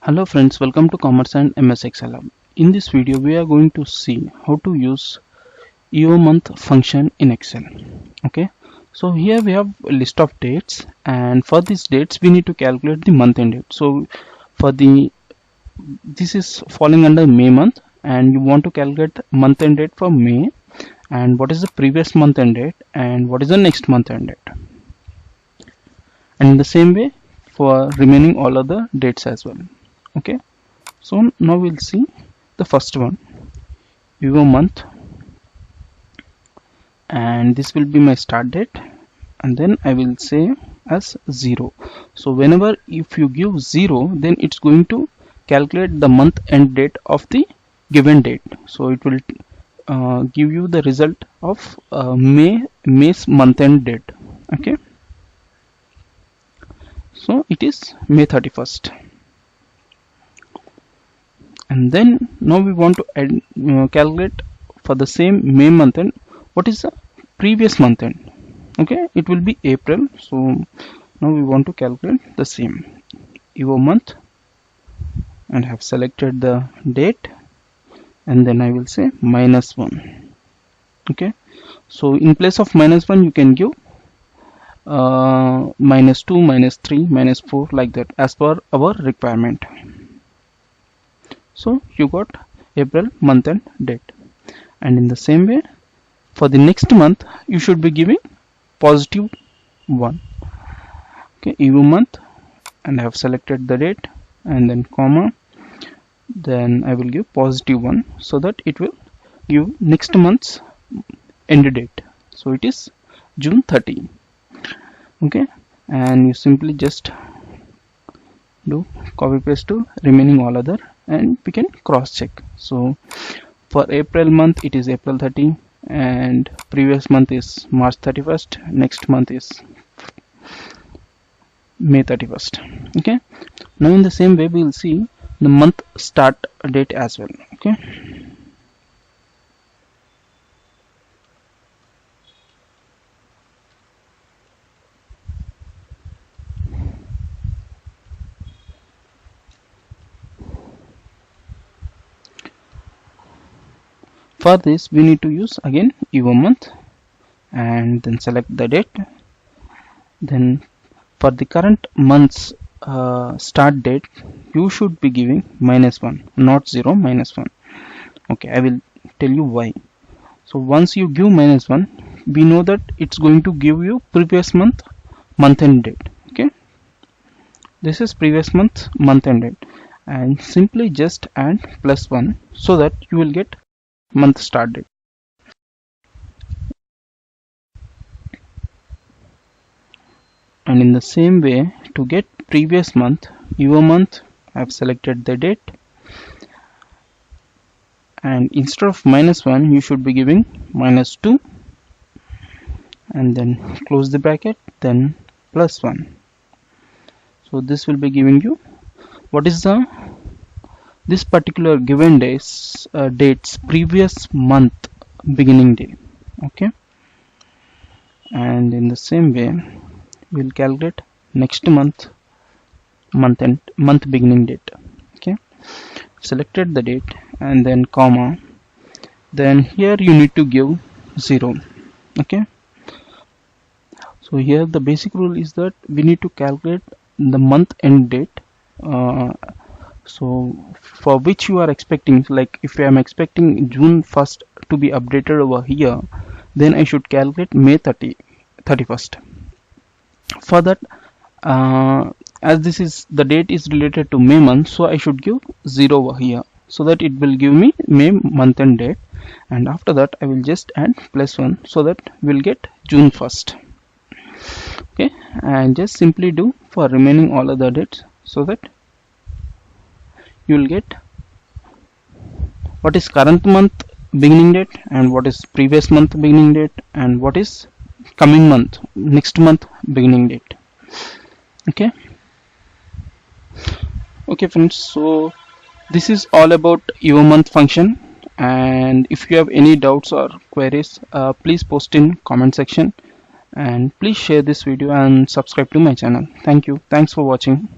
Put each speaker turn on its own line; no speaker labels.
Hello friends, welcome to Commerce and MS Excel Lab. In this video, we are going to see how to use EOMONTH function in Excel. Okay, so here we have a list of dates, and for these dates, we need to calculate the month end date. So for this is falling under May month, and you want to calculate month end date for May, and what is the previous month end date, and what is the next month end date. And in the same way for remaining all other dates as well. Okay, so now we'll see the first one, EOMONTH, and this will be my start date, and then I will say as 0. So whenever if you give 0, then it's going to calculate the month end date of the given date. So it will give you the result of May's month end date. Okay, so it is May 31st. And then now we want to calculate for the same May month end what is the previous month end. Okay, it will be April. So now we want to calculate the same EOMONTH, and have selected the date, and then I will say -1. Okay, so in place of -1 you can give -2, -3, -4, like that, as per our requirement. So you got April month and date, and in the same way for the next month you should be giving +1. Okay, EOMONTH, and I have selected the date, and then comma, then I will give +1, so that it will give next month's end date. So it is June 30. Okay, and you simply just do copy paste to remaining all other, and we can cross check. So for April month it is April 30, and previous month is March 31st, next month is May 31st. Okay, now in the same way we will see the month start date as well. Okay, for this we need to use again EOMONTH, and then select the date. Then for the current month's start date you should be giving -1, not 0, -1. Okay, I will tell you why. So once you give -1, we know that it's going to give you previous month end date. Okay, this is previous month end date, and simply just add +1 so that you will get month start date. And in the same way, to get previous month EOMONTH, I have selected the date, and instead of -1 you should be giving -2, and then close the bracket, then +1. So this will be giving you what is this particular given date's previous month beginning day. Okay, and in the same way we'll calculate next month beginning date. Okay, selected the date, and then comma, then here you need to give 0. Okay, so here the basic rule is that we need to calculate the month end date, so for which you are expecting, like if I am expecting June 1st to be updated over here, then I should calculate May 31st. For that, as this is the date is related to May month, so I should give 0 over here, so that it will give me May month and date, and after that I will just add +1 so that we'll get June 1st. Okay, and just simply do for remaining all other dates, so that you will get what is current month beginning date, and what is previous month beginning date, and what is coming month next month beginning date. Okay, friends, so this is all about EOMONTH function, and if you have any doubts or queries, please post in comment section, and please share this video and subscribe to my channel. Thank you. Thanks for watching.